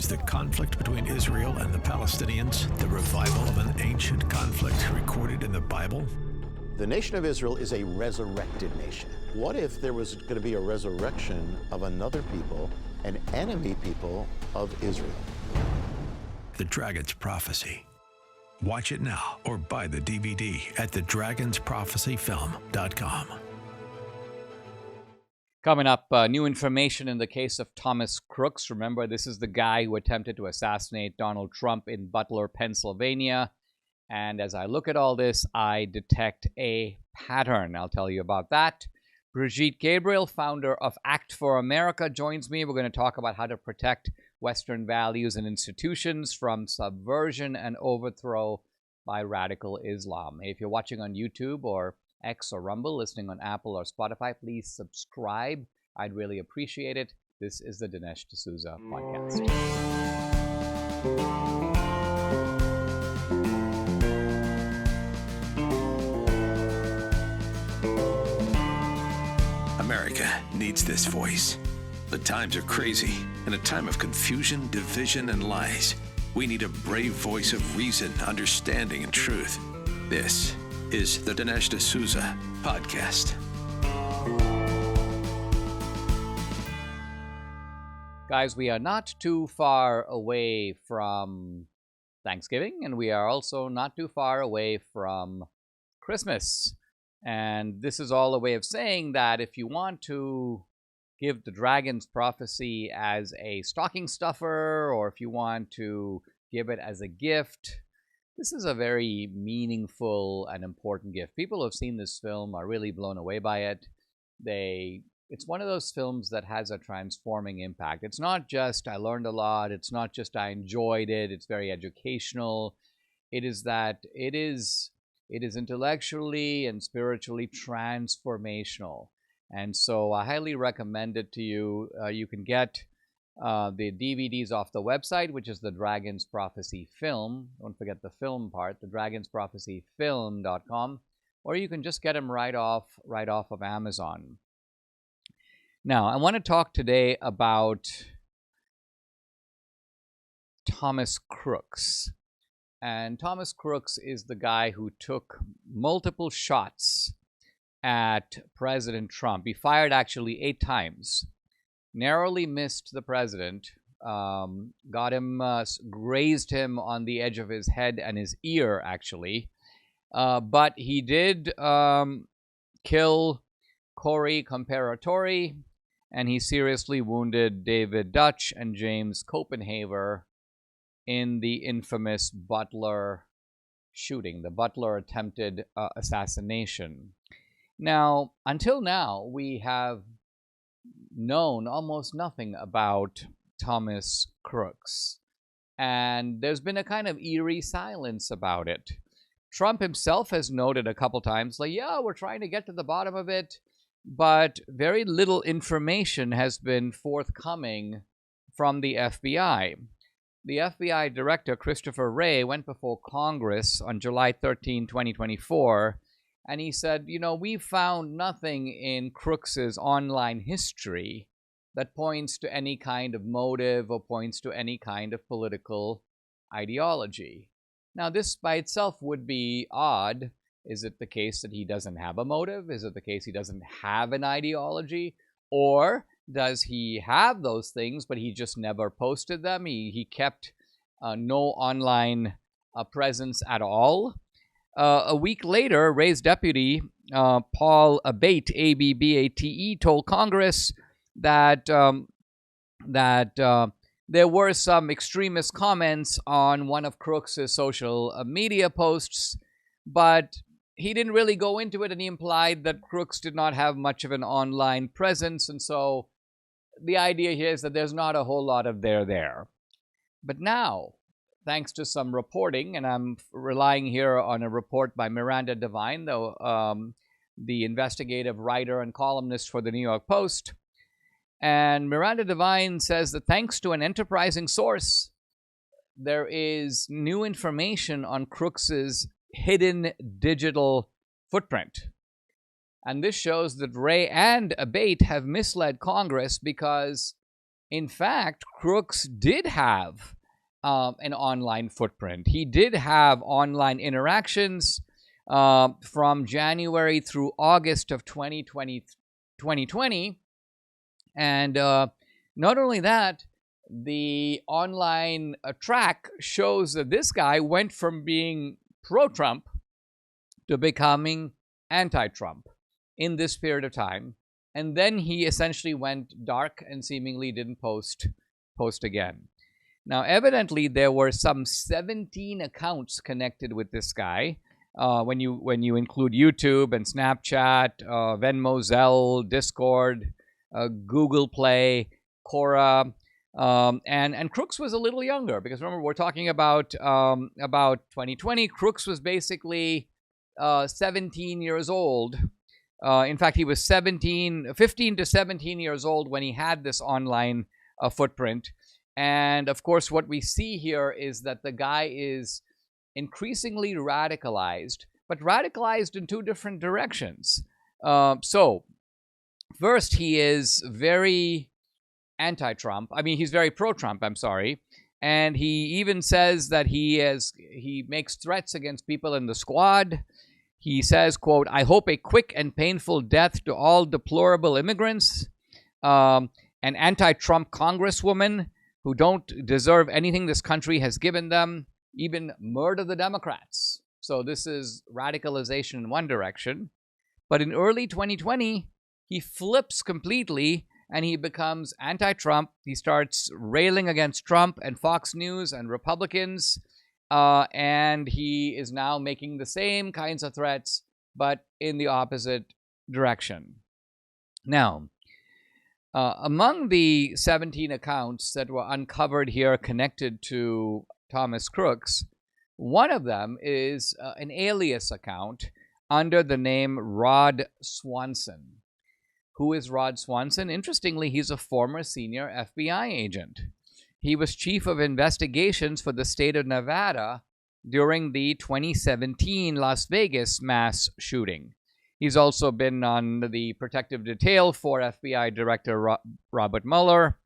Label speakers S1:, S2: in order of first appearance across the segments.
S1: Is the conflict between Israel and the Palestinians the revival of an ancient conflict recorded in the Bible?
S2: The nation of Israel is a resurrected nation. What if there was going to be a resurrection of another people, an enemy people of Israel?
S1: The Dragon's Prophecy. Watch it now or buy the DVD at thedragonsprophecyfilm.com.
S3: Coming up, new information in the case of Thomas Crooks. Remember, this is the guy who attempted to assassinate Donald Trump in Butler, Pennsylvania. And as I look at all this, I detect a pattern. I'll tell you about that. Brigitte Gabriel, founder of Act for America, joins me. We're going to talk about how to protect Western values and institutions from subversion and overthrow by radical Islam. Hey, if you're watching on YouTube or X or Rumble, listening on Apple or Spotify, please subscribe. I'd really appreciate it. This is the Dinesh D'Souza podcast.
S1: America needs this voice. The times are crazy. In a time of confusion, division, and lies, we need a brave voice of reason, understanding, and truth. This is the Dinesh D'Souza podcast.
S3: Guys, we are not too far away from Thanksgiving, and we are also not too far away from Christmas. And this is all a way of saying that if you want to give the Dragon's Prophecy as a stocking stuffer, or if you want to give it as a gift, this is a very meaningful and important gift. People who have seen this film are really blown away by it. It's one of those films that has a transforming impact. It's not just I learned a lot. It's not just I enjoyed it. It's very educational. It is intellectually and spiritually transformational. And so I highly recommend it to you. You can get the DVDs off the website, which is the Dragon's Prophecy Film. Don't forget the film part, the dragonsprophecyfilm.com. Or you can just get them right off of Amazon. Now, I want to talk today about Thomas Crooks. And Thomas Crooks is the guy who took multiple shots at President Trump. He fired actually 8 times. Narrowly missed the president, got him, grazed him on the edge of his head and his ear, actually. But he did kill Corey Comparatori, and he seriously wounded David Dutch and James Copenhaver in the infamous Butler shooting, the Butler attempted assassination. Now, until now, we have known almost nothing about Thomas Crooks. And there's been a kind of eerie silence about it. Trump himself has noted a couple times, like, yeah, we're trying to get to the bottom of it. But very little information has been forthcoming from the FBI. The FBI director, Christopher Wray, went before Congress on July 13, 2024, and he said, we found nothing in Crooks's online history that points to any kind of motive or points to any kind of political ideology. Now, this by itself would be odd. Is it the case that he doesn't have a motive? Is it the case he doesn't have an ideology? Or does he have those things, but he just never posted them? He kept no online presence at all. A week later, Wray's deputy, Paul Abate, A-B-B-A-T-E, told Congress that there were some extremist comments on one of Crooks's social media posts, but he didn't really go into it, and he implied that Crooks did not have much of an online presence, and so the idea here is that there's not a whole lot of there. But now, thanks to some reporting, and I'm relying here on a report by Miranda Devine, the investigative writer and columnist for the New York Post, and Miranda Devine says that thanks to an enterprising source, there is new information on Crooks's hidden digital footprint. And this shows that Wray and Abate have misled Congress because in fact, Crooks did have an online footprint. He did have online interactions from January through August of 2020. And not only that, the online track shows that this guy went from being pro-Trump to becoming anti-Trump in this period of time. And then he essentially went dark and seemingly didn't post again. Now, evidently, there were some 17 accounts connected with this guy. When you include YouTube and Snapchat, Venmo, Zelle, Discord, Google Play, Quora, and Crooks was a little younger, because remember, we're talking about 2020. Crooks was basically 17 years old. In fact, he was 15 to 17 years old when he had this online footprint. And of course, what we see here is that the guy is increasingly radicalized, but radicalized in two different directions. So first, he is very anti-Trump. I mean, he's very pro-Trump, I'm sorry. And he even says that he makes threats against people in the squad. He says, quote, "I hope a quick and painful death to all deplorable immigrants, an anti-Trump congresswoman who don't deserve anything this country has given them, even murder the Democrats." So this is radicalization in one direction. But in early 2020, he flips completely and he becomes anti-Trump. He starts railing against Trump and Fox News and Republicans. And he is now making the same kinds of threats, but in the opposite direction. Now, among the 17 accounts that were uncovered here connected to Thomas Crooks, one of them is an alias account under the name Rod Swanson. Who is Rod Swanson? Interestingly, he's a former senior FBI agent. He was chief of investigations for the state of Nevada during the 2017 Las Vegas mass shooting. He's also been on the protective detail for FBI Director Robert Mueller.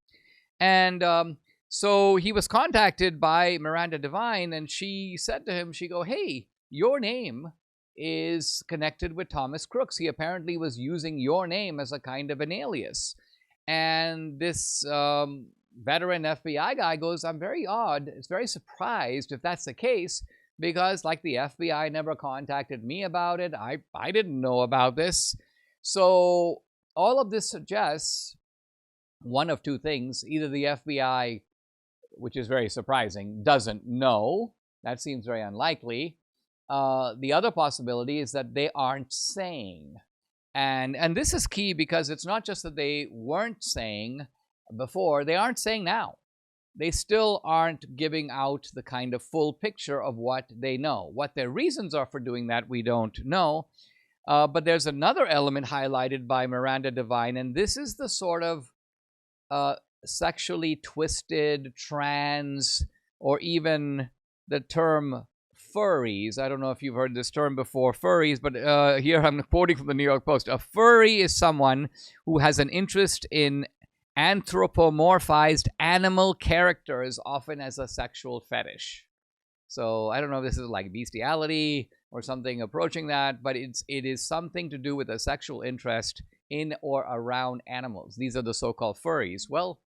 S3: And so he was contacted by Miranda Devine, and she said to him, hey, your name is connected with Thomas Crooks. He apparently was using your name as a kind of an alias. And this veteran FBI guy goes, "I'm very surprised if that's the case, because like the FBI never contacted me about it. I didn't know about this." So all of this suggests one of two things. Either the FBI, which is very surprising, doesn't know. That seems very unlikely. The other possibility is that they aren't saying. And this is key, because it's not just that they weren't saying before, they aren't saying now. They still aren't giving out the kind of full picture of what they know. What their reasons are for doing that, we don't know. But there's another element highlighted by Miranda Devine, and this is the sort of sexually twisted, trans, or even the term furries. I don't know if you've heard this term before, furries, but here I'm quoting from the New York Post. A furry is someone who has an interest in anthropomorphized animal characters, often as a sexual fetish. So I don't know if this is like bestiality or something approaching that, but it is something to do with a sexual interest in or around animals. These are the so-called furries. Well,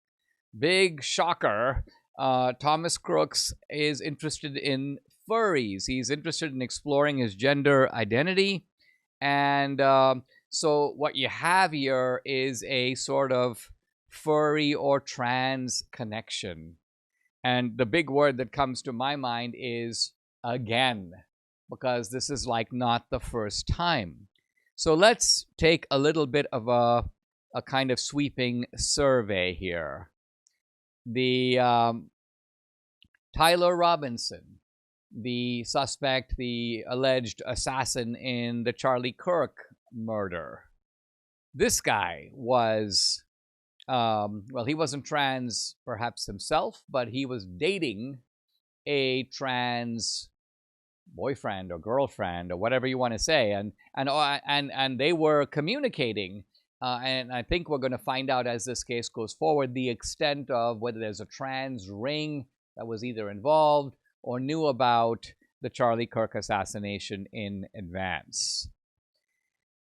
S3: big shocker, Thomas Crooks is interested in furries. He's interested in exploring his gender identity. And so what you have here is a sort of furry or trans connection. And the big word that comes to my mind is again, because this is like not the first time. So let's take a little bit of a kind of sweeping survey here. The Tyler Robinson, the suspect, the alleged assassin in the Charlie Kirk murder. This guy was, well, he wasn't trans perhaps himself, but he was dating a trans boyfriend or girlfriend or whatever you want to say, and they were communicating and I think we're going to find out as this case goes forward the extent of whether there's a trans ring that was either involved or knew about the Charlie Kirk assassination in advance.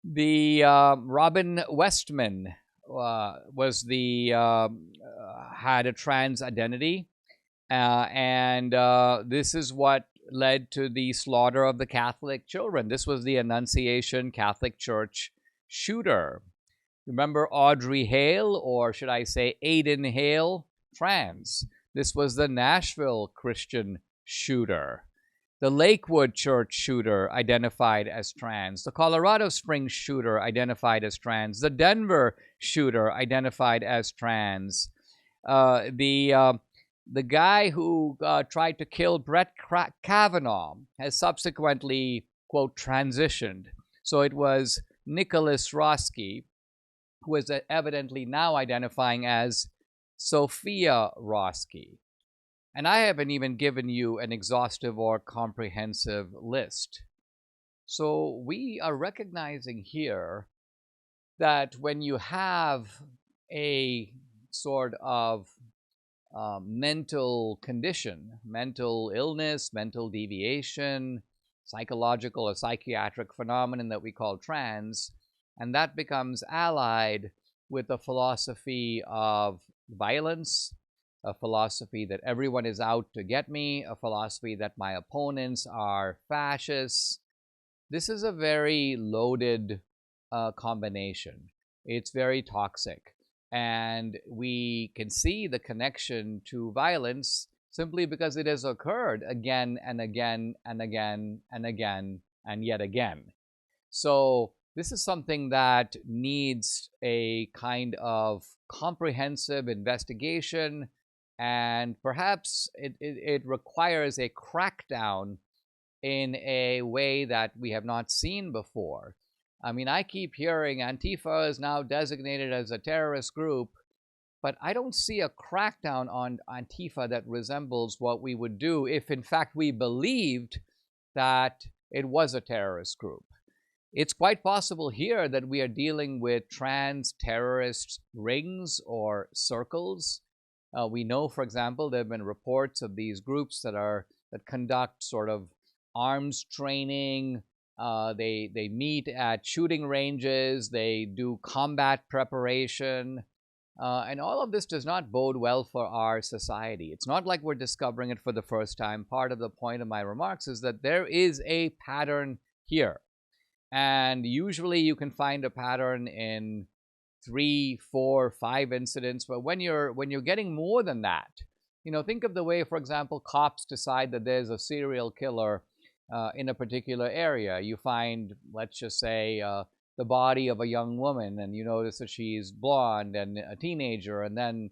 S3: The Robin Westman was had a trans identity, and this is what led to the slaughter of the Catholic children. This was the Annunciation Catholic Church shooter. Remember Audrey Hale, or should I say Aiden Hale? Trans. This was the Nashville Christian shooter. The Lakewood Church shooter identified as trans. The Colorado Springs shooter identified as trans. The Denver shooter identified as trans. The guy who tried to kill Brett Kavanaugh has subsequently, quote, transitioned. So it was Nicholas Roski, who is evidently now identifying as Sophia Roski. And I haven't even given you an exhaustive or comprehensive list. So we are recognizing here that when you have a sort of mental condition, mental illness, mental deviation, psychological or psychiatric phenomenon that we call trans, and that becomes allied with a philosophy of violence, a philosophy that everyone is out to get me, a philosophy that my opponents are fascists. This is a very loaded combination. It's very toxic. And we can see the connection to violence simply because it has occurred again and again and again and again and yet again. So this is something that needs a kind of comprehensive investigation, and perhaps it requires a crackdown in a way that we have not seen before. I mean, I keep hearing Antifa is now designated as a terrorist group, but I don't see a crackdown on Antifa that resembles what we would do if, in fact, we believed that it was a terrorist group. It's quite possible here that we are dealing with trans terrorist rings or circles. We know, for example, there have been reports of these groups that conduct sort of arms training. They meet at shooting ranges. They do combat preparation. And all of this does not bode well for our society. It's not like we're discovering it for the first time. Part of the point of my remarks is that there is a pattern here. And usually you can find a pattern in 3, 4, 5 incidents. But when you're getting more than that, think of the way, for example, cops decide that there's a serial killer in a particular area. You find, let's just say, the body of a young woman, and you notice that she's blonde and a teenager, and then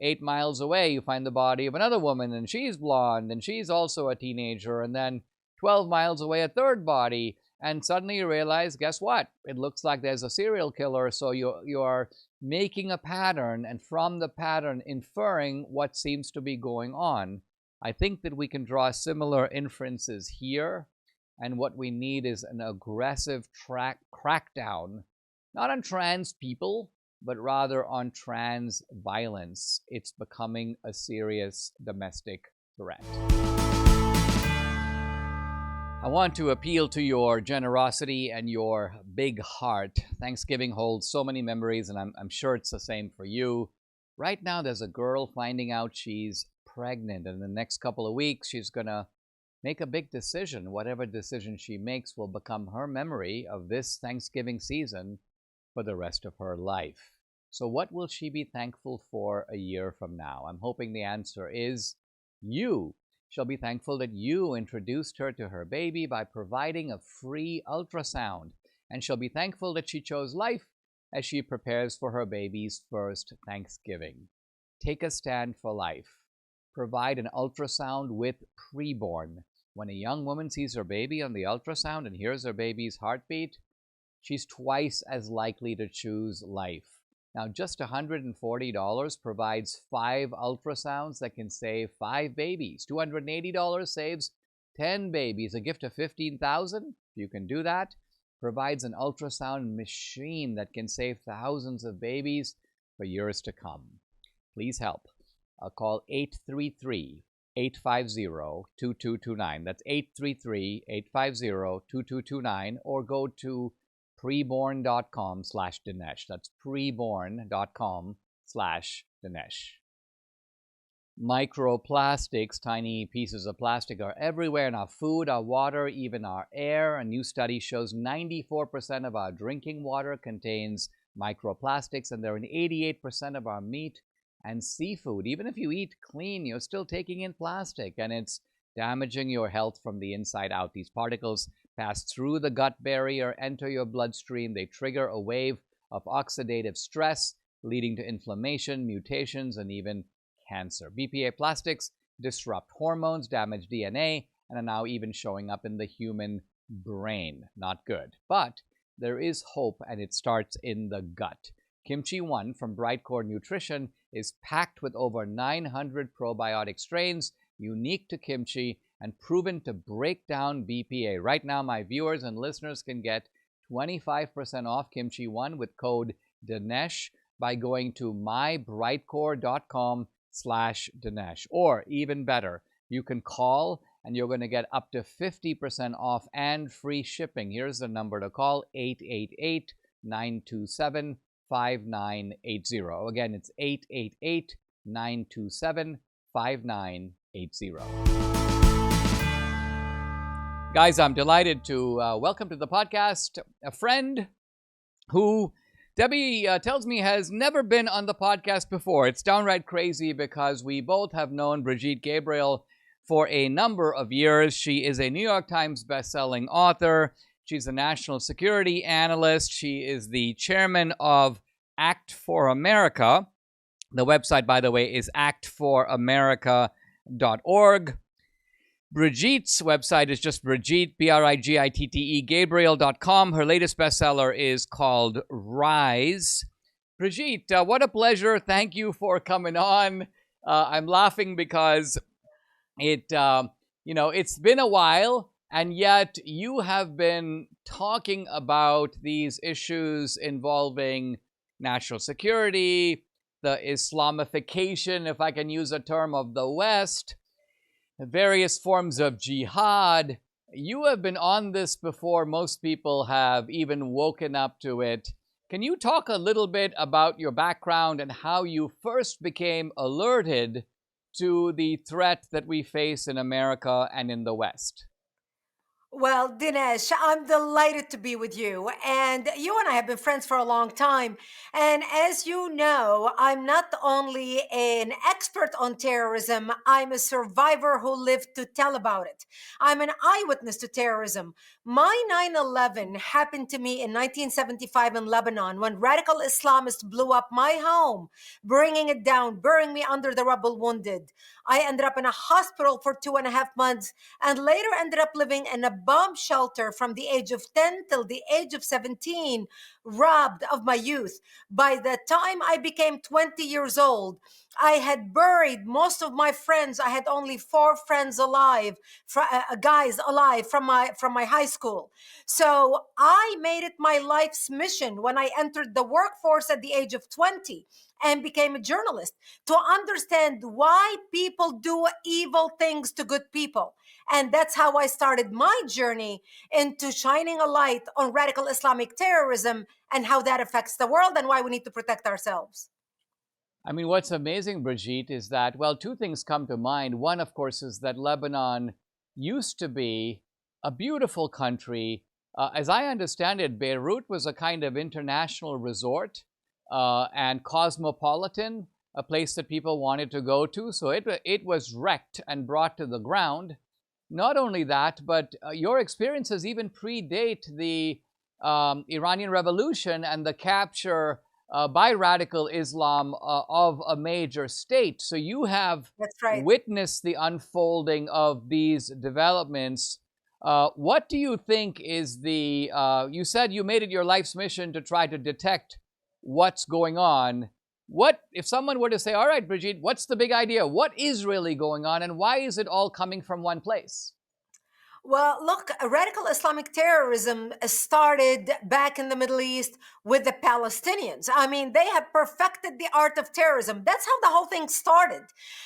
S3: 8 miles away you find the body of another woman, and she's blonde and she's also a teenager, and then 12 miles away a third body, and suddenly you realize, guess what? It looks like there's a serial killer. So you are making a pattern, and from the pattern inferring what seems to be going on. I think that we can draw similar inferences here, and what we need is an aggressive crackdown, not on trans people, but rather on trans violence. It's becoming a serious domestic threat. I want to appeal to your generosity and your big heart. Thanksgiving holds so many memories, and I'm sure it's the same for you. Right now, there's a girl finding out she's pregnant, and in the next couple of weeks, she's going to make a big decision. Whatever decision she makes will become her memory of this Thanksgiving season for the rest of her life. So what will she be thankful for a year from now? I'm hoping the answer is you. She'll be thankful that you introduced her to her baby by providing a free ultrasound. And she'll be thankful that she chose life as she prepares for her baby's first Thanksgiving. Take a stand for life. Provide an ultrasound with preborn. When a young woman sees her baby on the ultrasound and hears her baby's heartbeat, she's twice as likely to choose life. Now, just $140 provides 5 ultrasounds that can save 5 babies. $280 saves 10 babies, a gift of $15,000. You can do that. provides an ultrasound machine that can save thousands of babies for years to come. Please help. Call 833-850-2229. That's 833-850-2229, or go to preborn.com/Dinesh. That's preborn.com/Dinesh. Microplastics, tiny pieces of plastic, are everywhere in our food, our water, even our air. A new study shows 94% of our drinking water contains microplastics, and they're in 88% of our meat and seafood. Even if you eat clean, you're still taking in plastic, and it's damaging your health from the inside out. These particles pass through the gut barrier, enter your bloodstream. They trigger a wave of oxidative stress, leading to inflammation, mutations, and even cancer. BPA plastics disrupt hormones, damage DNA, and are now even showing up in the human brain. Not good. But there is hope, and it starts in the gut. Kimchi One from Brightcore Nutrition is packed with over 900 probiotic strains unique to kimchi and proven to break down BPA. Right now, my viewers and listeners can get 25% off Kimchi One with code Dinesh by going to mybrightcore.com/Dinesh. Or even better, you can call and you're going to get up to 50% off and free shipping. Here's the number to call: 888-927-5980. Again, it's 888-927-5980. Guys, I'm delighted to welcome to the podcast a friend who Debbie tells me has never been on the podcast before. It's downright crazy because we both have known Brigitte Gabriel for a number of years. She is a New York Times bestselling author. She's a national security analyst. She is the chairman of Act for America. The website, by the way, is actforamerica.org. Brigitte's website is just Brigitte, Brigitte, Gabriel.com. Her latest bestseller is called Rise. Brigitte, what a pleasure. Thank you for coming on. I'm laughing because it's been a while, and yet you have been talking about these issues involving national security, the Islamification, if I can use a term, of the West, various forms of jihad. You have been on this before most people have even woken up to it. Can you talk a little bit about your background and how you first became alerted to the threat that we face in America and in the West?
S4: Well, Dinesh, I'm delighted to be with you. And you and I have been friends for a long time. And as you know, I'm not only an expert on terrorism, I'm a survivor who lived to tell about it. I'm an eyewitness to terrorism. My 9/11 happened to me in 1975 in Lebanon when radical Islamists blew up my home, bringing it down, burying me under the rubble wounded. I ended up in a hospital for 2.5 months and later ended up living in a bomb shelter from the age of 10 till the age of 17, robbed of my youth. By the time I became 20 years old, I had buried most of my friends. I had only 4 friends alive, guys alive from my high school. So I made it my life's mission when I entered the workforce at the age of 20 and became a journalist to understand why people do evil things to good people. And that's how I started my journey into shining a light on radical Islamic terrorism and how that affects the world and why we need to protect ourselves.
S3: I mean, what's amazing, Brigitte, is that, well, 2 things come to mind. One, of course, is that Lebanon used to be a beautiful country. As I understand it, Beirut was a kind of international resort and cosmopolitan, a place that people wanted to go to. So it was wrecked and brought to the ground. Not only that, but your experiences even predate the Iranian Revolution and the capture by radical Islam of a major state. So you have
S4: That's right.
S3: witnessed the unfolding of these developments. What do you think is the, you said you made it your life's mission to try to detect what's going on. What, if someone were to say, all right, Brigitte, what's the big idea? What is really going on and why is it all coming from one place?
S4: Well, look, radical Islamic terrorism started back in the Middle East with the Palestinians. I mean, they have perfected the art of terrorism. That's how the whole thing started.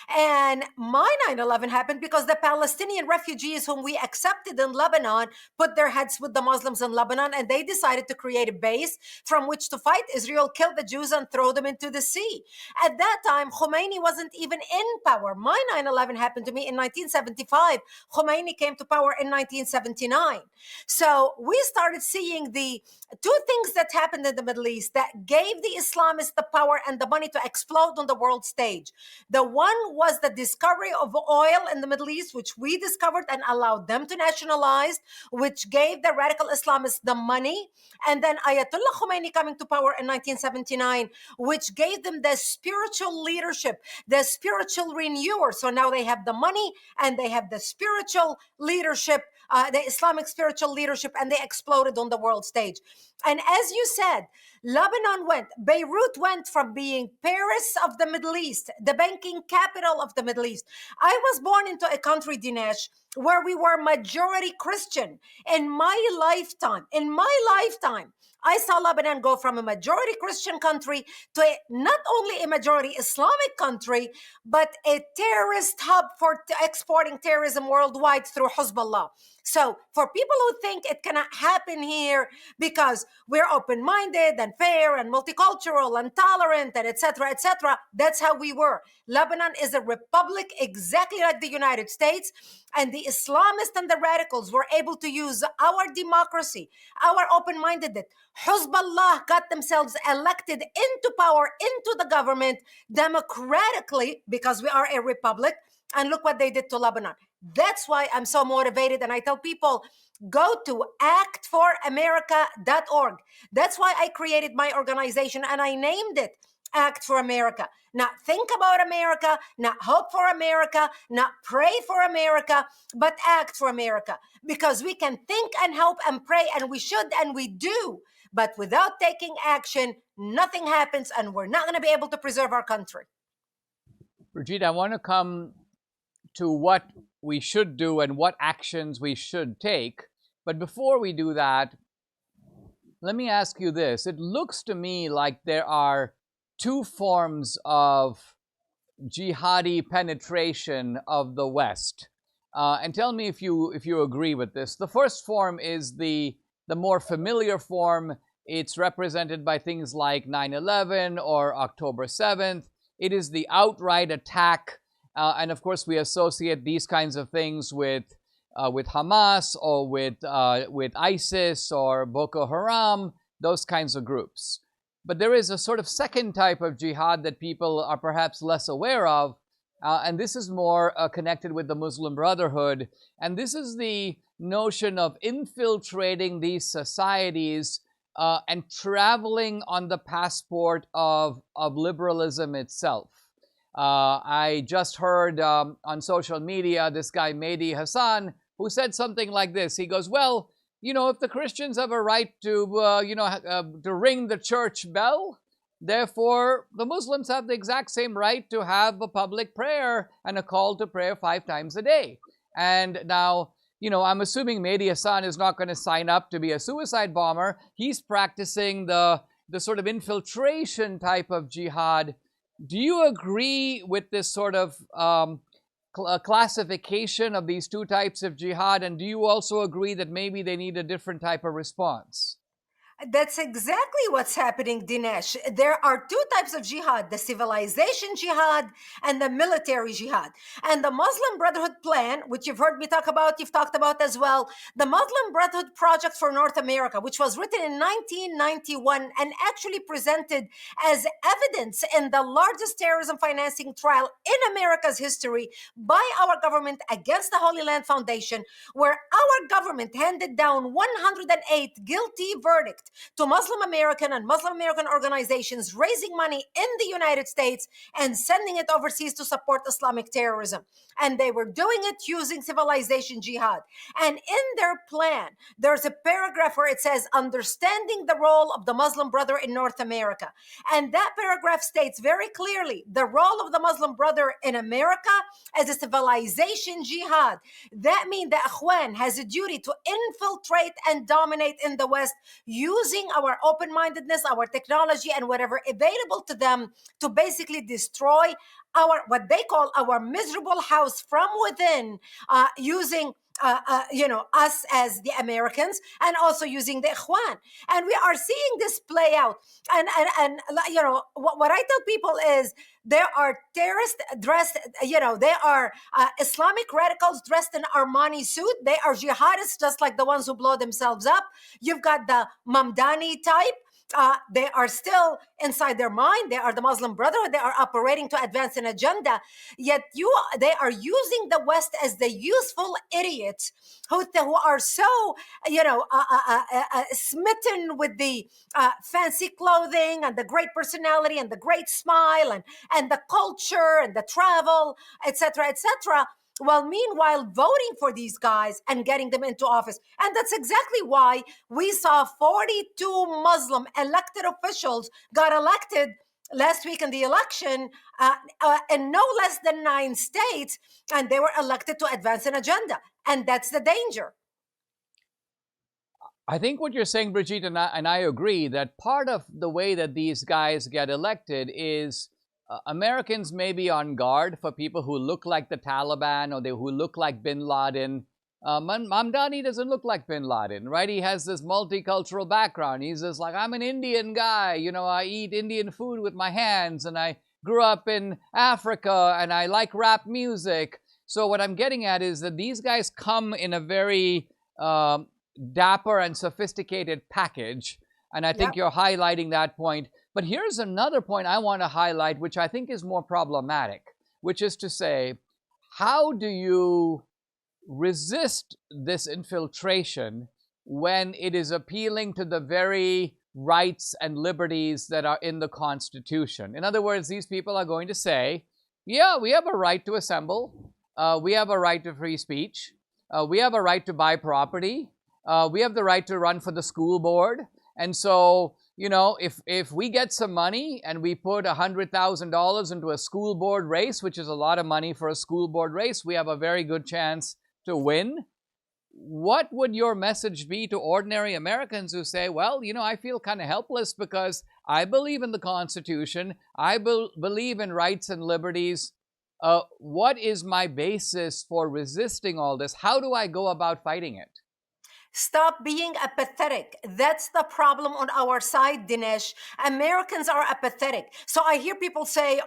S4: And my 9/11 happened because the Palestinian refugees whom we accepted in Lebanon put their heads with the Muslims in Lebanon, and they decided to create a base from which to fight Israel, kill the Jews, and throw them into the sea. At that time, Khomeini wasn't even in power. My 9/11 happened to me in 1975. Khomeini came to power in 1979. So we started seeing the two things that happened in the Middle East that gave the Islamists the power and the money to explode on the world stage. The one was the discovery of oil in the Middle East, which we discovered and allowed them to nationalize, which gave the radical Islamists the money. And then Ayatollah Khomeini coming to power in 1979, which gave them the spiritual leadership, the spiritual renewer. So now they have the money and they have the spiritual leadership, the Islamic spiritual leadership, and they exploded on the world stage. And as you said, Beirut went from being Paris of the Middle East, the banking capital of the Middle East. I was born into a country, Dinesh, where we were majority Christian. In my lifetime, I saw Lebanon go from a majority Christian country to not only a majority Islamic country, but a terrorist hub for exporting terrorism worldwide through Hezbollah. So for people who think it cannot happen here because we're open-minded and fair and multicultural and tolerant and etc., that's how we were. Lebanon is a republic exactly like the United States, and the Islamists and the radicals were able to use our democracy, our open-mindedness. Hezbollah got themselves elected into power, into the government democratically because we are a republic. And look what they did to Lebanon. That's why I'm so motivated. And I tell people, go to actforamerica.org. That's why I created my organization and I named it Act for America. Not think about America, not hope for America, not pray for America, but act for America. Because we can think and hope and pray, and we should and we do. But without taking action, nothing happens, and we're not going to be able to preserve our country.
S3: Brigitte, I want to come to what we should do and what actions we should take. But before we do that, let me ask you this. It looks to me like there are two forms of jihadi penetration of the West. And tell me if you agree with this. The first form is the more familiar form. It's represented by things like 9/11 or October 7th. It is the outright attack. And of course, we associate these kinds of things with Hamas or with ISIS or Boko Haram, those kinds of groups. But there is a sort of second type of jihad that people are perhaps less aware of, and this is more connected with the Muslim Brotherhood. And this is the notion of infiltrating these societies and traveling on the passport of liberalism itself. I just heard on social media this guy Mehdi Hassan, who said something like this. He goes, well, if the Christians have a right to ring the church bell, therefore the Muslims have the exact same right to have a public prayer and a call to prayer 5 times a day. And now, I'm assuming Mehdi Hassan is not going to sign up to be a suicide bomber. He's practicing the sort of infiltration type of jihad. Do you agree with this sort of classification of these two types of jihad? And do you also agree that maybe they need a different type of response?
S4: That's exactly what's happening, Dinesh. There are two types of jihad, the civilization jihad and the military jihad. And the Muslim Brotherhood plan, which you've heard me talk about, you've talked about as well, the Muslim Brotherhood Project for North America, which was written in 1991 and actually presented as evidence in the largest terrorism financing trial in America's history by our government against the Holy Land Foundation, where our government handed down 108 guilty verdicts to Muslim American and Muslim American organizations raising money in the United States and sending it overseas to support Islamic terrorism. And they were doing it using civilization jihad. And in their plan, there's a paragraph where it says, understanding the role of the Muslim brother in North America. And that paragraph states very clearly the role of the Muslim brother in America as a civilization jihad. That means that Ikhwan has a duty to infiltrate and dominate in the West using our open-mindedness, our technology, and whatever available to them to basically destroy our, what they call our miserable house from within, using us as the Americans, and also using the Ikhwan. And we are seeing this play out. And what I tell people is there are terrorists dressed, they are Islamic radicals dressed in Armani suit. They are jihadists just like the ones who blow themselves up. You've got the Mamdani type. They are still inside their mind. They are the Muslim Brotherhood. They are operating to advance an agenda. Yet they are using the West as the useful idiots who are so, smitten with the fancy clothing and the great personality and the great smile and the culture and the travel, etc., etc. Well, meanwhile, voting for these guys and getting them into office. And that's exactly why we saw 42 Muslim elected officials got elected last week in the election in no less than 9 states, and they were elected to advance an agenda. And that's the danger.
S3: I think what you're saying, Brigitte, and I agree, that part of the way that these guys get elected is Americans may be on guard for people who look like the Taliban or who look like bin Laden. Mamdani doesn't look like bin Laden, right? He has this multicultural background. He's just like, I'm an Indian guy. I eat Indian food with my hands, and I grew up in Africa, and I like rap music. So what I'm getting at is that these guys come in a very dapper and sophisticated package. And I think you're highlighting that point. But here's another point I want to highlight, which I think is more problematic, which is to say, how do you resist this infiltration when it is appealing to the very rights and liberties that are in the Constitution? In other words, these people are going to say, yeah, we have a right to assemble. We have a right to free speech. We have a right to buy property. We have the right to run for the school board. And so, if we get some money and we put $100,000 into a school board race, which is a lot of money for a school board race, we have a very good chance to win. What would your message be to ordinary Americans who say, well, I feel kind of helpless because I believe in the Constitution. I believe in rights and liberties. What is my basis for resisting all this? How do I go about fighting it?
S4: Stop being apathetic. That's the problem on our side, Dinesh. Americans are apathetic. So I hear people say,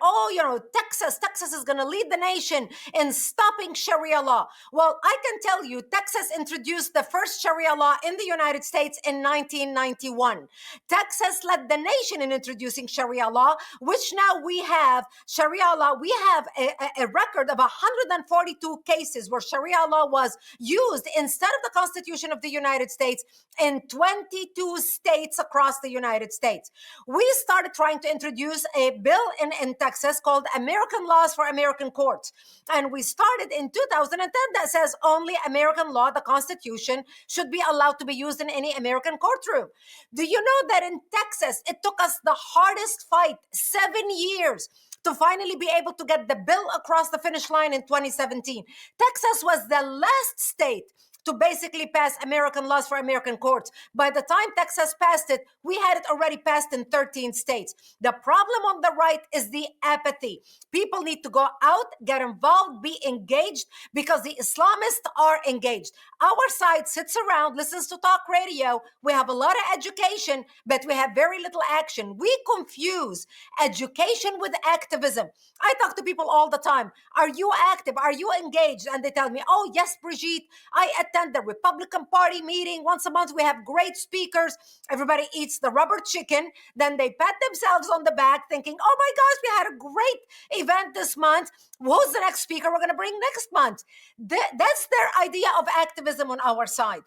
S4: Texas is going to lead the nation in stopping Sharia law. Well, I can tell you, Texas introduced the first Sharia law in the United States in 1991. Texas led the nation in introducing Sharia law, which now we have Sharia law. We have a record of 142 cases where Sharia law was used instead of the Constitution of the United States in 22 states across the United States. We started trying to introduce a bill in Texas called American Laws for American Courts. And we started in 2010 that says only American law, the Constitution, should be allowed to be used in any American courtroom. Do you know that in Texas, it took us the hardest fight, 7 years, to finally be able to get the bill across the finish line in 2017. Texas was the last state to basically pass American laws for American courts. By the time Texas passed it, we had it already passed in 13 states. The problem on the right is the apathy. People need to go out, get involved, be engaged, because the Islamists are engaged. Our side sits around, listens to talk radio. We have a lot of education, but we have very little action. We confuse education with activism. I talk to people all the time. Are you active? Are you engaged? And they tell me, oh, yes, Brigitte, I attend the Republican Party meeting once a month. We have great speakers. Everybody eats the rubber chicken. Then they pat themselves on the back thinking, oh my gosh, we had a great event this month. Who's the next speaker we're going to bring next month? That's their idea of activism on our side.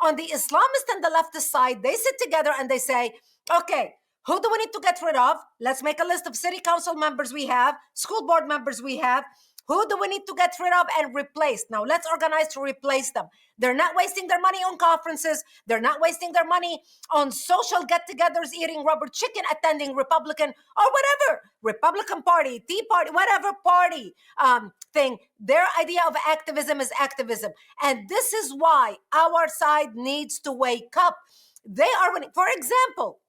S4: On the Islamist and the leftist side, they sit together and they say, okay, who do we need to get rid of? Let's make a list of city council members we have, school board members we have. Who do we need to get rid of and replace? Now let's organize to replace them. They're not wasting their money on conferences. They're not wasting their money on social get-togethers, eating rubber chicken, attending Republican or whatever, Republican Party, Tea Party, whatever party thing. Their idea of activism is activism. And this is why our side needs to wake up. They are, for example,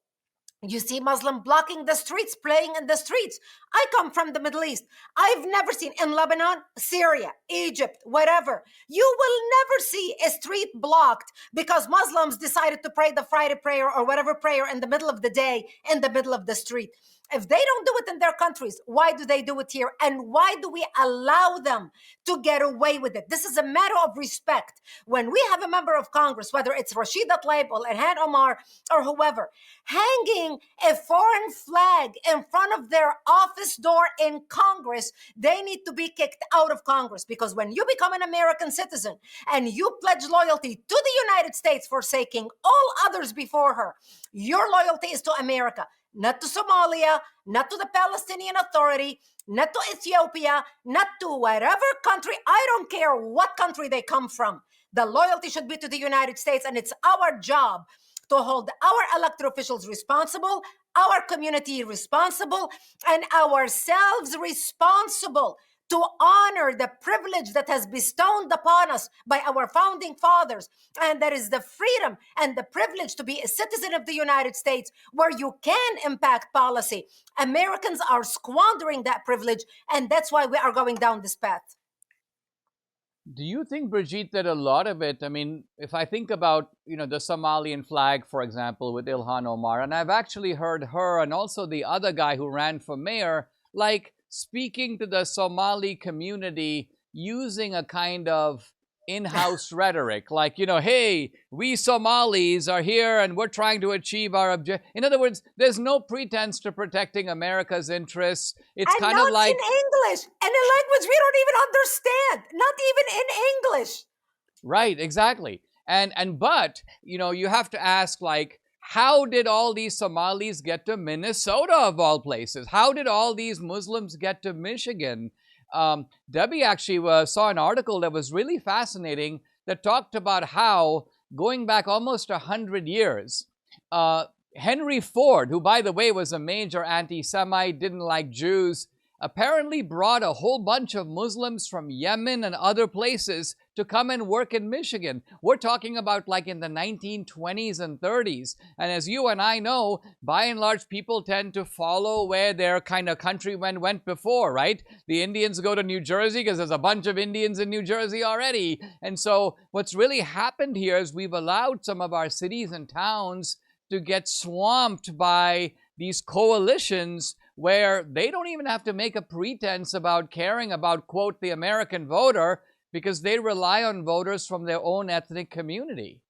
S4: you see Muslim blocking the streets, playing in the streets. I come from the Middle East. I've never seen in Lebanon, Syria, Egypt, whatever. You will never see a street blocked because Muslims decided to pray the Friday prayer or whatever prayer in the middle of the day, in the middle of the street. If they don't do it in their countries, why do they do it here? And why do we allow them to get away with it? This is a matter of respect. When we have a member of Congress, whether it's Rashida Tlaib or Ilhan Omar or whoever, hanging a foreign flag in front of their office door in Congress, they need to be kicked out of Congress. Because when you become an American citizen and you pledge loyalty to the United States, forsaking all others before her, your loyalty is to America. Not to Somalia, not to the Palestinian Authority, not to Ethiopia, not to whatever country. I don't care what country they come from. The loyalty should be to the United States, and it's our job to hold our elected officials responsible, our community responsible, and ourselves responsible to honor the privilege that has bestowed upon us by our founding fathers. And that is the freedom and the privilege to be a citizen of the United States where you can impact policy. Americans are squandering that privilege, and that's why we are going down this path.
S3: Do you think, Brigitte, that a lot of it, I mean, if I think about, the Somalian flag, for example, with Ilhan Omar, and I've actually heard her and also the other guy who ran for mayor, speaking to the Somali community using a kind of in-house rhetoric, hey, we Somalis are here and we're trying to achieve our objective. In other words, there's no pretense to protecting America's interests. It's
S4: and
S3: kind
S4: not
S3: of like
S4: in English and a language we don't even understand, not even in English.
S3: Right, exactly. But you have to ask, how did all these Somalis get to Minnesota, of all places? How did all these Muslims get to Michigan? Debbie actually saw an article that was really fascinating that talked about how, going back almost 100 years, Henry Ford, who, by the way, was a major anti-Semite, didn't like Jews, apparently brought a whole bunch of Muslims from Yemen and other places to come and work in Michigan. We're talking about in the 1920s and 30s. And as you and I know, by and large, people tend to follow where their kind of countrymen went before, right? The Indians go to New Jersey because there's a bunch of Indians in New Jersey already. And so what's really happened here is we've allowed some of our cities and towns to get swamped by these coalitions where they don't even have to make a pretense about caring about, quote, the American voter, because they rely on voters from their own ethnic community.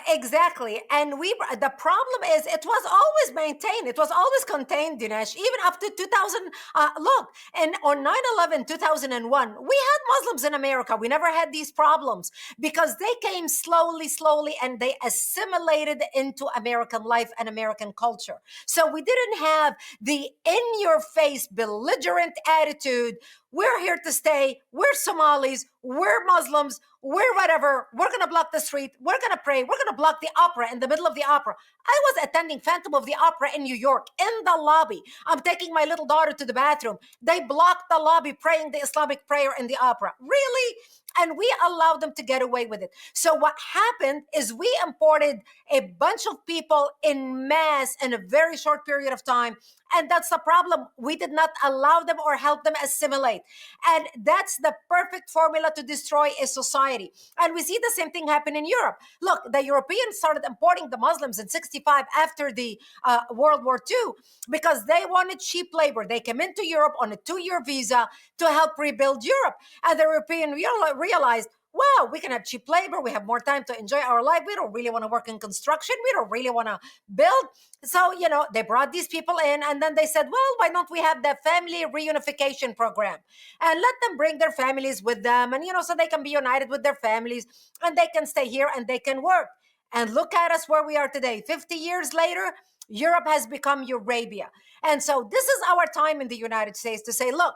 S4: Exactly. And the problem is it was always maintained. It was always contained, Dinesh, even up to 2000. Look, and on 9/11, 2001, we had Muslims in America. We never had these problems because they came slowly, and they assimilated into American life and American culture. So we didn't have the in-your-face, belligerent attitude. We're here to stay. We're Somalis. We're Muslims. We're whatever. We're going to block the street. We're going to pray. We're going to block the opera in the middle of the opera. I was attending Phantom of the Opera in New York in the lobby. I'm taking my little daughter to the bathroom. They blocked the lobby praying the Islamic prayer in the opera. Really? And we allowed them to get away with it. So what happened is we imported a bunch of people in mass in a very short period of time. And that's the problem. We did not allow them or help them assimilate. And that's the perfect formula to destroy a society. And we see the same thing happen in Europe. Look, the Europeans started importing the Muslims in 1965 after the World War II because they wanted cheap labor. They came into Europe on a 2-year visa to help rebuild Europe. And the European realized, wow, we can have cheap labor. We have more time to enjoy our life. We don't really want to work in construction. We don't really want to build. So, they brought these people in, and then they said, well, why don't we have the family reunification program and let them bring their families with them, and, so they can be united with their families and they can stay here and they can work. And look at us where we are today. 50 years later, Europe has become Eurabia. And so this is our time in the United States to say, look,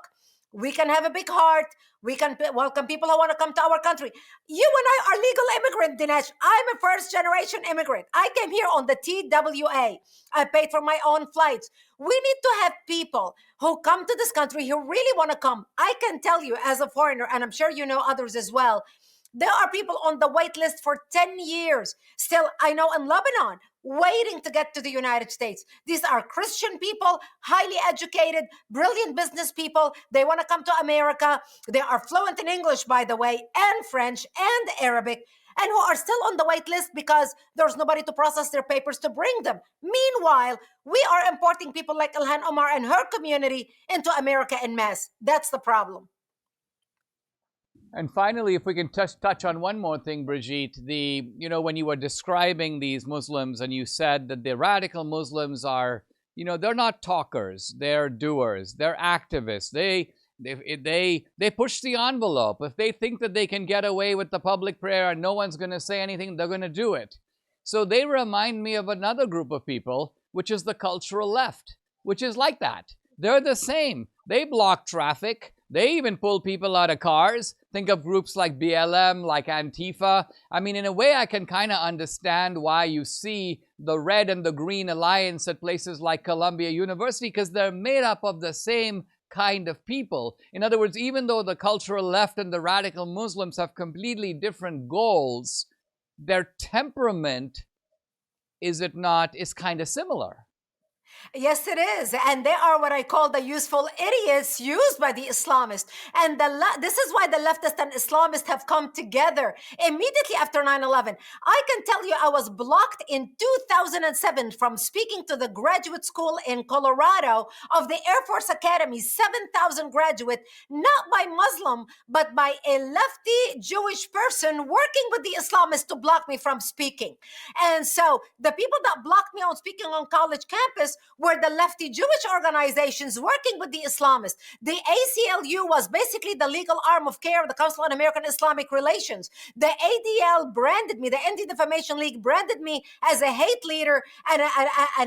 S4: we can have a big heart. We can welcome people who want to come to our country. You and I are legal immigrant, Dinesh. I'm a first-generation immigrant. I came here on the TWA. I paid for my own flights. We need to have people who come to this country who really want to come. I can tell you as a foreigner, and I'm sure you know others as well, there are people on the wait list for 10 years. Still, I know in Lebanon, waiting to get to the United States. These are Christian people, highly educated, brilliant business people. They want to come to America. They are fluent in English, by the way, and French and Arabic, and who are still on the wait list because there's nobody to process their papers to bring them. Meanwhile, we are importing people like Ilhan Omar and her community into America en masse. That's the problem.
S3: And finally, if we can touch on one more thing, Brigitte, when you were describing these Muslims and you said that the radical Muslims are, they're not talkers, they're doers, they're activists. They push the envelope. If they think that they can get away with the public prayer and no one's going to say anything, they're going to do it. So they remind me of another group of people, which is the cultural left, which is like that. They're the same. They block traffic. They even pull people out of cars. Think of groups like BLM, like Antifa. I mean, in a way, I can kind of understand why you see the red and the green alliance at places like Columbia University, because they're made up of the same kind of people. In other words, even though the cultural left and the radical Muslims have completely different goals, their temperament, is it not, is kind of similar.
S4: Yes, it is. And they are what I call the useful idiots used by the Islamists. And this is why the leftist and Islamists have come together immediately after 9/11. I can tell you I was blocked in 2007 from speaking to the graduate school in Colorado of the Air Force Academy, 7,000 graduate, not by Muslim, but by a lefty Jewish person working with the Islamists to block me from speaking. And so the people that blocked me on speaking on college campus were the lefty Jewish organizations working with the Islamists. The ACLU was basically the legal arm of CAIR, the Council on American Islamic Relations. The ADL branded me, the Anti-Defamation League branded me as a hate leader and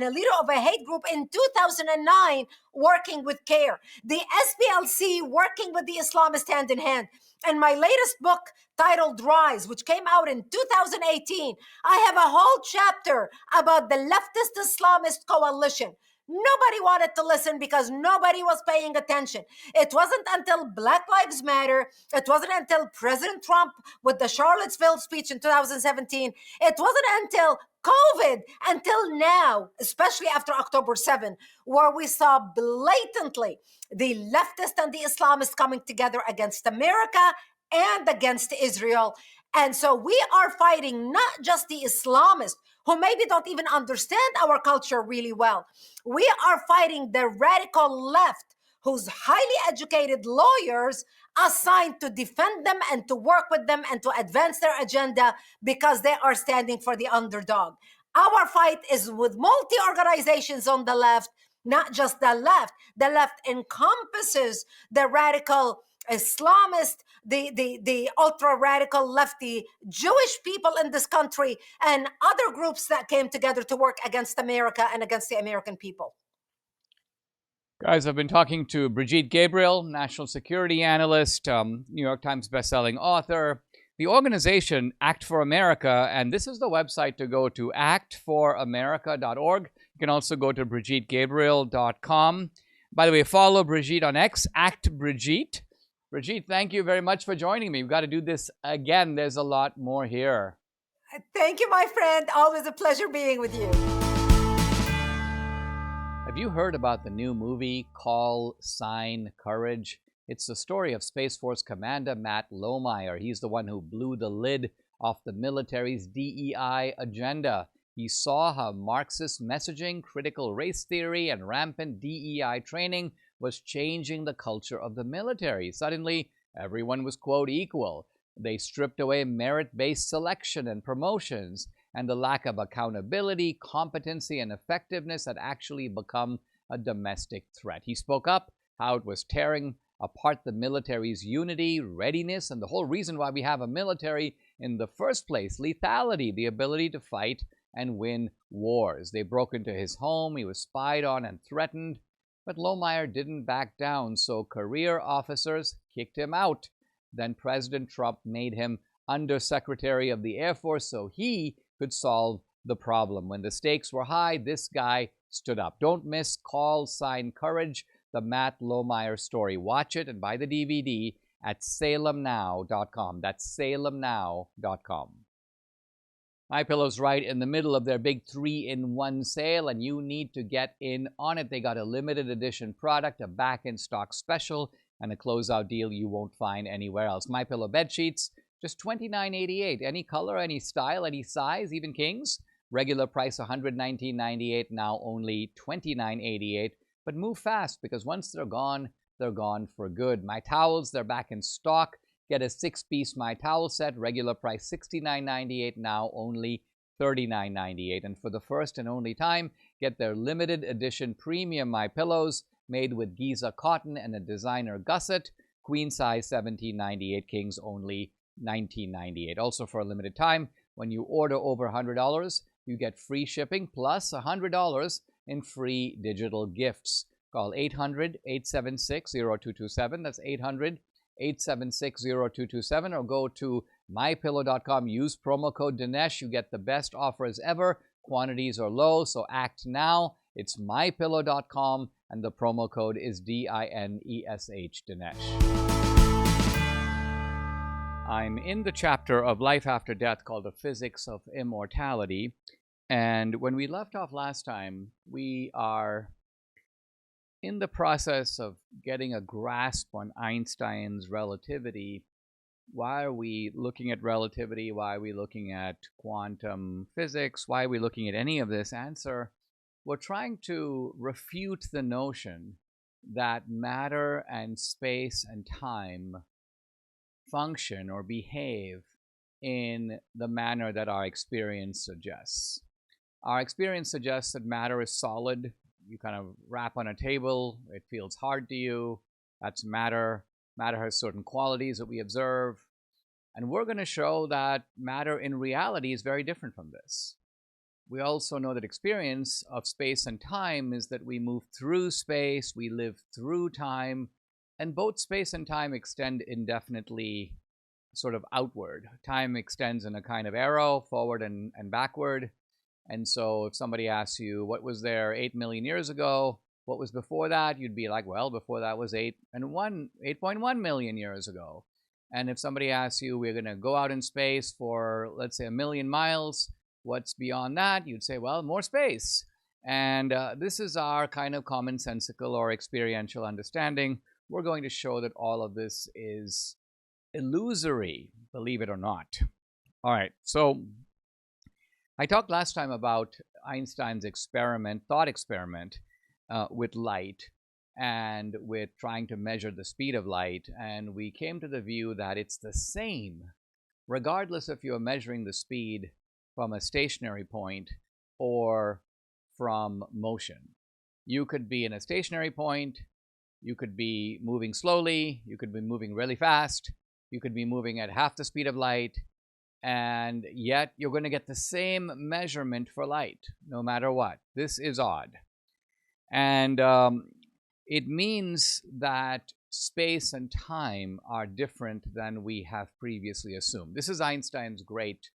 S4: a leader of a hate group in 2009 working with CAIR. The SPLC working with the Islamists hand in hand. And my latest book titled Rise, which came out in 2018, I have a whole chapter about the leftist Islamist coalition. Nobody wanted to listen because nobody was paying attention. It wasn't until Black Lives Matter, it wasn't until President Trump with the Charlottesville speech in 2017, it wasn't until COVID, until now, especially after October 7, where we saw blatantly the leftists and the Islamists coming together against America and against Israel. And so we are fighting not just the Islamists, who maybe don't even understand our culture really well. We are fighting the radical left, whose highly educated lawyers assigned to defend them and to work with them and to advance their agenda because they are standing for the underdog. Our fight is with multi-organizations on the left, not just the left. The left encompasses the radical Islamist, the ultra-radical lefty Jewish people in this country and other groups that came together to work against America and against the American people.
S3: Guys, I've been talking to Brigitte Gabriel, national security analyst, New York Times bestselling author, the organization Act for America, and this is the website to go to, actforamerica.org. You can also go to brigittegabriel.com. By the way, follow Brigitte on X, @Brigitte. Brigitte, thank you very much for joining me. We've got to do this again. There's a lot more here.
S4: Thank you, my friend. Always a pleasure being with you.
S3: Have you heard about the new movie, Call Sign Courage? It's the story of Space Force Commander Matt Lohmeyer. He's the one who blew the lid off the military's DEI agenda. He saw how Marxist messaging, critical race theory, and rampant DEI training was changing the culture of the military. Suddenly, everyone was, quote, equal. They stripped away merit-based selection and promotions, and the lack of accountability, competency, and effectiveness had actually become a domestic threat. He spoke up how it was tearing apart the military's unity, readiness, and the whole reason why we have a military in the first place, lethality, the ability to fight and win wars. They broke into his home, he was spied on and threatened, but Lohmeyer didn't back down, so career officers kicked him out. Then President Trump made him Undersecretary of the Air Force so he could solve the problem. When the stakes were high, this guy stood up. Don't miss Call Sign Courage, the Matt Lohmeyer story. Watch it and buy the DVD at salemnow.com. That's salemnow.com. MyPillow's right in the middle of their big 3-in-1 sale, and you need to get in on it. They got a limited edition product, a back-in-stock special, and a closeout deal you won't find anywhere else. MyPillow bed sheets, just $29.88. Any color, any style, any size, even kings. Regular price $119.98, now only $29.88. But move fast, because once they're gone for good. My towels, they're back in stock. Get a 6-piece My Towel set, regular price $69.98, now only $39.98. And for the first and only time, get their limited edition premium My Pillows made with Giza cotton and a designer gusset, queen size $17.98, kings only $19.98. Also for a limited time, when you order over $100, you get free shipping plus $100 in free digital gifts. Call 800-876-0227. That's 800-876-0227, or go to mypillow.com. Use promo code Dinesh. You get the best offers ever. Quantities are low, so act now. It's mypillow.com, and the promo code is DINESH, Dinesh. I'm in the chapter of Life After Death called The Physics of Immortality. And when we left off last time, we are in the process of getting a grasp on Einstein's relativity. Why are we looking at relativity? Why are we looking at quantum physics? Why are we looking at any of this? Answer, we're trying to refute the notion that matter and space and time function or behave in the manner that our experience suggests. Our experience suggests that matter is solid. You kind of wrap on a table, it feels hard to you. That's matter. Matter has certain qualities that we observe. And we're going to show that matter in reality is very different from this. We also know that experience of space and time is that we move through space, we live through time, and both space and time extend indefinitely sort of outward. Time extends in a kind of arrow, forward and backward. And so if somebody asks you, what was there 8 million years ago? What was before that? You'd be like, well, before that was 8.1 million years ago. And if somebody asks you, we're going to go out in space for, let's say, 1 million miles, what's beyond that? You'd say, well, more space. And this is our kind of commonsensical or experiential understanding. We're going to show that all of this is illusory, believe it or not. All right, so I talked last time about Einstein's thought experiment with light and with trying to measure the speed of light. And we came to the view that it's the same, regardless if you're measuring the speed from a stationary point or from motion. You could be in a stationary point, you could be moving slowly, you could be moving really fast, you could be moving at half the speed of light, and yet you're going to get the same measurement for light, no matter what. This is odd. And it means that space and time are different than we have previously assumed. This is Einstein's great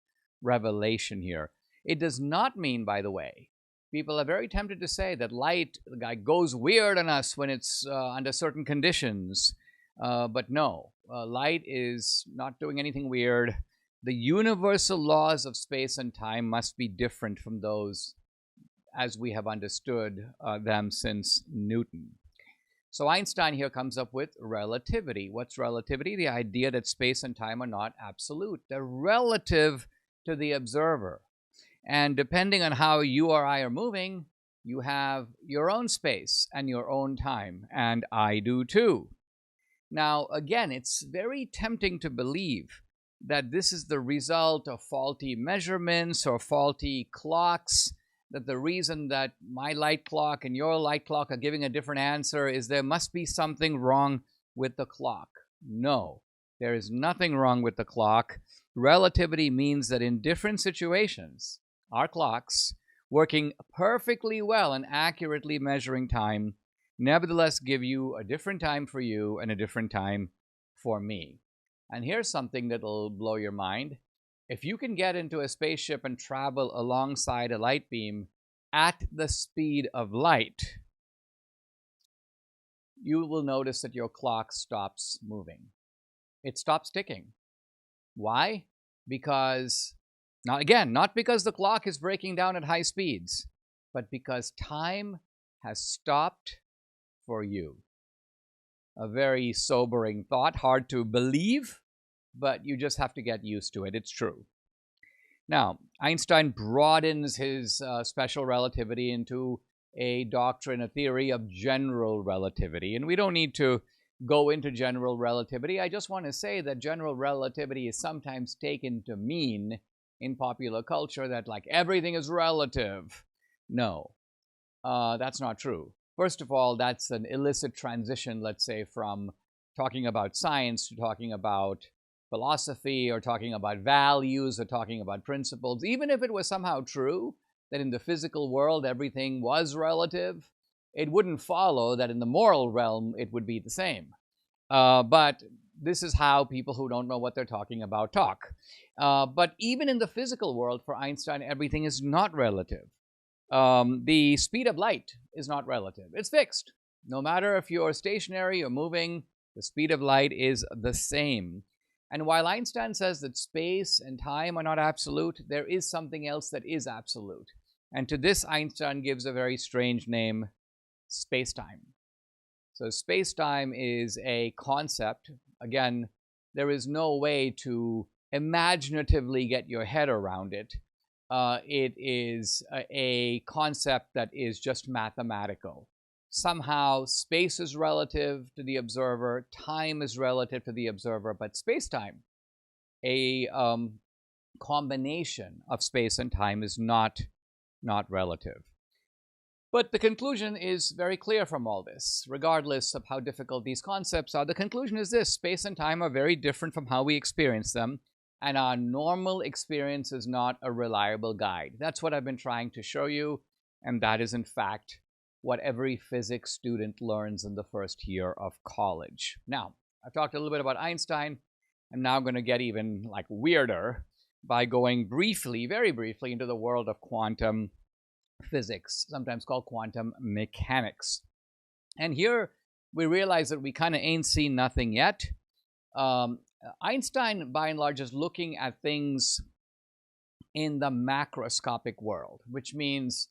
S3: revelation here. It does not mean, by the way, people are very tempted to say that light goes weird on us when it's under certain conditions. But no, light is not doing anything weird. The universal laws of space and time must be different from those as we have understood them since Newton. So Einstein here comes up with relativity. What's relativity? The idea that space and time are not absolute. They're relative to the observer. And depending on how you or I are moving, you have your own space and your own time, and I do too. Now, again, it's very tempting to believe that this is the result of faulty measurements or faulty clocks, that the reason that my light clock and your light clock are giving a different answer is there must be something wrong with the clock. No, there is nothing wrong with the clock. Relativity means that in different situations, our clocks, working perfectly well and accurately measuring time, nevertheless give you a different time for you and a different time for me. And here's something that'll blow your mind. If you can get into a spaceship and travel alongside a light beam at the speed of light, you will notice that your clock stops moving. It stops ticking. Why? Because, not because the clock is breaking down at high speeds, but because time has stopped for you. A very sobering thought, hard to believe, but you just have to get used to it. It's true. Now, Einstein broadens his special relativity into a doctrine, a theory of general relativity. And we don't need to go into general relativity. I just want to say that general relativity is sometimes taken to mean in popular culture that like everything is relative. No, that's not true. First of all, that's an illicit transition, let's say, from talking about science to talking about philosophy or talking about values or talking about principles. Even if it was somehow true that in the physical world everything was relative, it wouldn't follow that in the moral realm it would be the same. But this is how people who don't know what they're talking about talk. But even in the physical world, for Einstein, everything is not relative. The speed of light is not relative. It's fixed. No matter if you're stationary or moving, the speed of light is the same. And while Einstein says that space and time are not absolute, there is something else that is absolute. And to this, Einstein gives a very strange name, space-time. So space-time is a concept. Again, there is no way to imaginatively get your head around it. It is a concept that is just mathematical. Somehow, space is relative to the observer, time is relative to the observer, but space-time, a combination of space and time, is not relative. But the conclusion is very clear from all this. Regardless of how difficult these concepts are, the conclusion is this: space and time are very different from how we experience them, and our normal experience is not a reliable guide. That's what I've been trying to show you, and that is in fact what every physics student learns in the first year of college. Now, I've talked a little bit about Einstein. I'm now going to get even like weirder by going briefly, very briefly, into the world of quantum physics, sometimes called quantum mechanics. And here we realize that we kind of ain't seen nothing yet. Einstein, by and large, is looking at things in the macroscopic world, which means,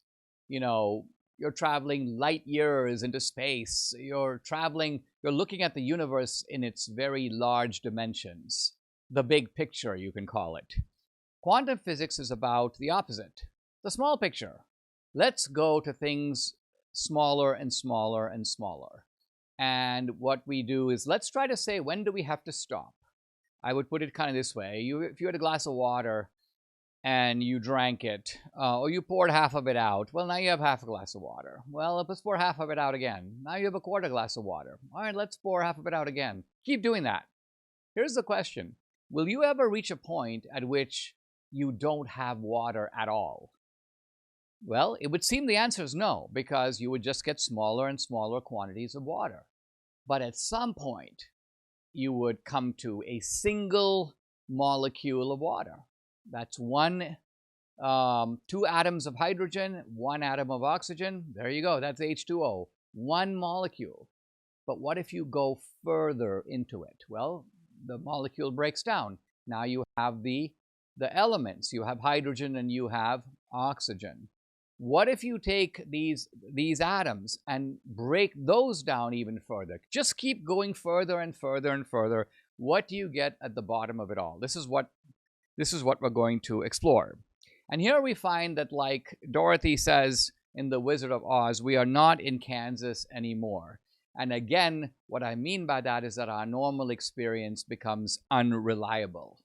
S3: you know, you're traveling light years into space. You're looking at the universe in its very large dimensions. The big picture, you can call it. Quantum physics is about the opposite, the small picture. Let's go to things smaller and smaller and smaller. And what we do is let's try to say, when do we have to stop? I would put it kind of this way. If you had a glass of water and you drank it, or you poured half of it out, well, now you have half a glass of water. Well, let's pour half of it out again. Now you have a quarter glass of water. All right, let's pour half of it out again. Keep doing that. Here's the question. Will you ever reach a point at which you don't have water at all? Well, it would seem the answer is no, because you would just get smaller and smaller quantities of water. But at some point, you would come to a single molecule of water. That's two atoms of hydrogen, one atom of oxygen. There you go. That's H2O. One molecule. But what if you go further into it? Well, the molecule breaks down. Now you have the elements. You have hydrogen and you have oxygen. What if you take these atoms and break those down even further? Just keep going further and further and further. What do you get at the bottom of it all? This is what we're going to explore. And here we find that, like Dorothy says in The Wizard of Oz, we are not in Kansas anymore. And again, what I mean by that is that our normal experience becomes unreliable.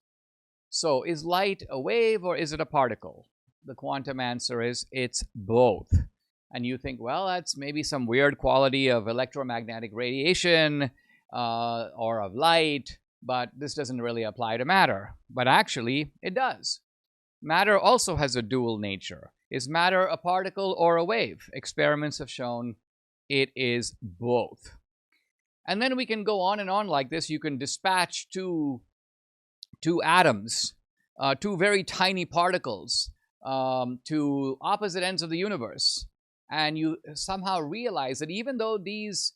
S3: So is light a wave or is it a particle? The quantum answer is it's both. And you think, well, that's maybe some weird quality of electromagnetic radiation or of light, but this doesn't really apply to matter. But actually, it does. Matter also has a dual nature. Is matter a particle or a wave? Experiments have shown it is both. And then we can go on and on like this. You can dispatch two atoms, two very tiny particles, to opposite ends of the universe. And you somehow realize that even though these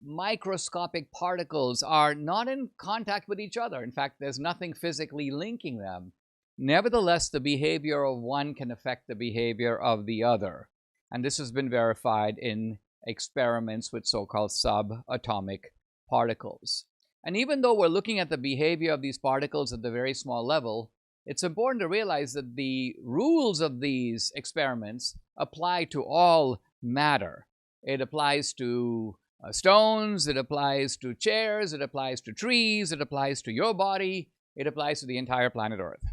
S3: microscopic particles are not in contact with each other, in fact, there's nothing physically linking them, nevertheless, the behavior of one can affect the behavior of the other. And this has been verified in experiments with so-called subatomic particles. And even though we're looking at the behavior of these particles at the very small level, it's important to realize that the rules of these experiments apply to all matter. It applies to stones, it applies to chairs, it applies to trees, it applies to your body, it applies to the entire planet Earth.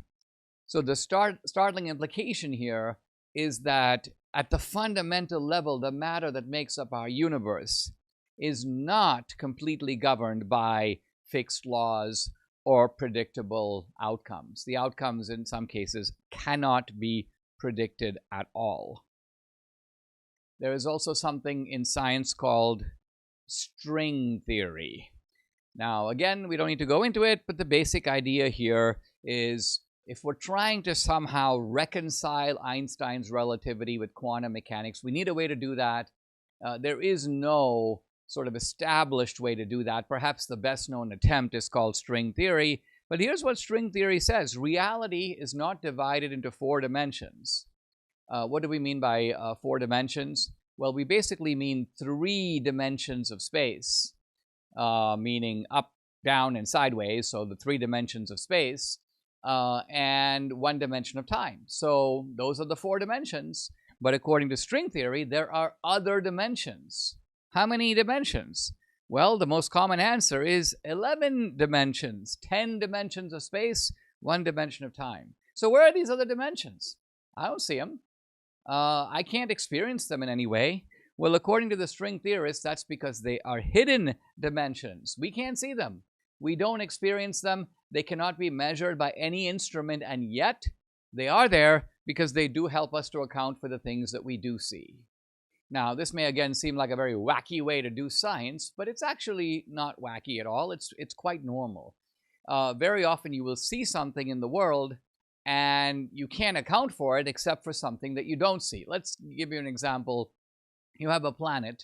S3: So the startling implication here is that at the fundamental level, the matter that makes up our universe is not completely governed by fixed laws or predictable outcomes. The outcomes in some cases cannot be predicted at all. There is also something in science called string theory. Now, again, we don't need to go into it, but the basic idea here is if we're trying to somehow reconcile Einstein's relativity with quantum mechanics, we need a way to do that. There is no sort of established way to do that. Perhaps the best known attempt is called string theory. But here's what string theory says. Reality is not divided into 4 dimensions. What do we mean by 4 dimensions? Well, we basically mean 3 dimensions of space, meaning up, down, and sideways, so the 3 dimensions of space, and 1 dimension of time. So those are the 4 dimensions. But according to string theory, there are other dimensions. How many dimensions? Well, the most common answer is 11 dimensions, 10 dimensions of space, 1 dimension of time. So where are these other dimensions? I don't see them. I can't experience them in any way. Well, according to the string theorists, that's because they are hidden dimensions. We can't see them. We don't experience them. They cannot be measured by any instrument, and yet they are there because they do help us to account for the things that we do see. Now, this may again seem like a very wacky way to do science, but it's actually not wacky at all. It's quite normal. Very often you will see something in the world and you can't account for it except for something that you don't see. Let's give you an example. You have a planet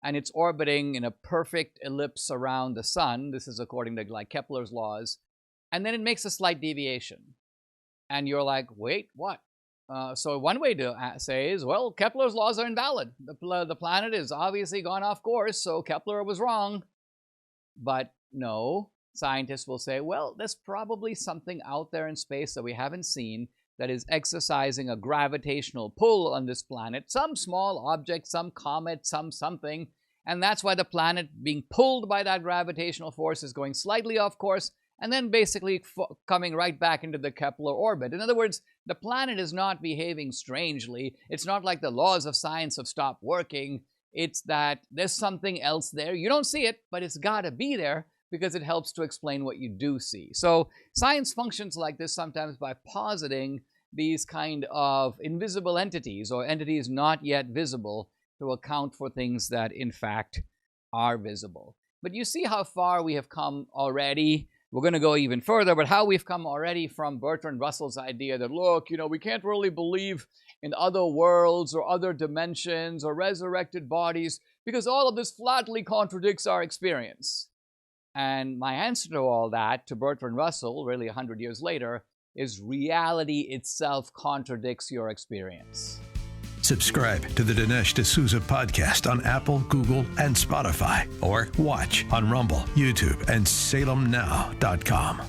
S3: and it's orbiting in a perfect ellipse around the sun. This is according to like Kepler's laws. And then it makes a slight deviation. And you're like, wait, what? So one way to say is, well, Kepler's laws are invalid. The planet has obviously gone off course, so Kepler was wrong. But no, scientists will say, well, there's probably something out there in space that we haven't seen that is exercising a gravitational pull on this planet, some small object, some comet, some something, and that's why the planet being pulled by that gravitational force is going slightly off course and then basically coming right back into the Kepler orbit. In other words, the planet is not behaving strangely. It's not like the laws of science have stopped working. It's that there's something else there. You don't see it, but it's got to be there because it helps to explain what you do see. So science functions like this sometimes by positing these kind of invisible entities or entities not yet visible to account for things that in fact are visible. But you see how far we have come already. We're going to go even further, but how we've come already from Bertrand Russell's idea that, look, we can't really believe in other worlds or other dimensions or resurrected bodies because all of this flatly contradicts our experience. And my answer to all that, to Bertrand Russell, really 100 years later, is reality itself contradicts your experience.
S1: Subscribe to the Dinesh D'Souza podcast on Apple, Google, and Spotify, or watch on Rumble, YouTube, and SalemNow.com.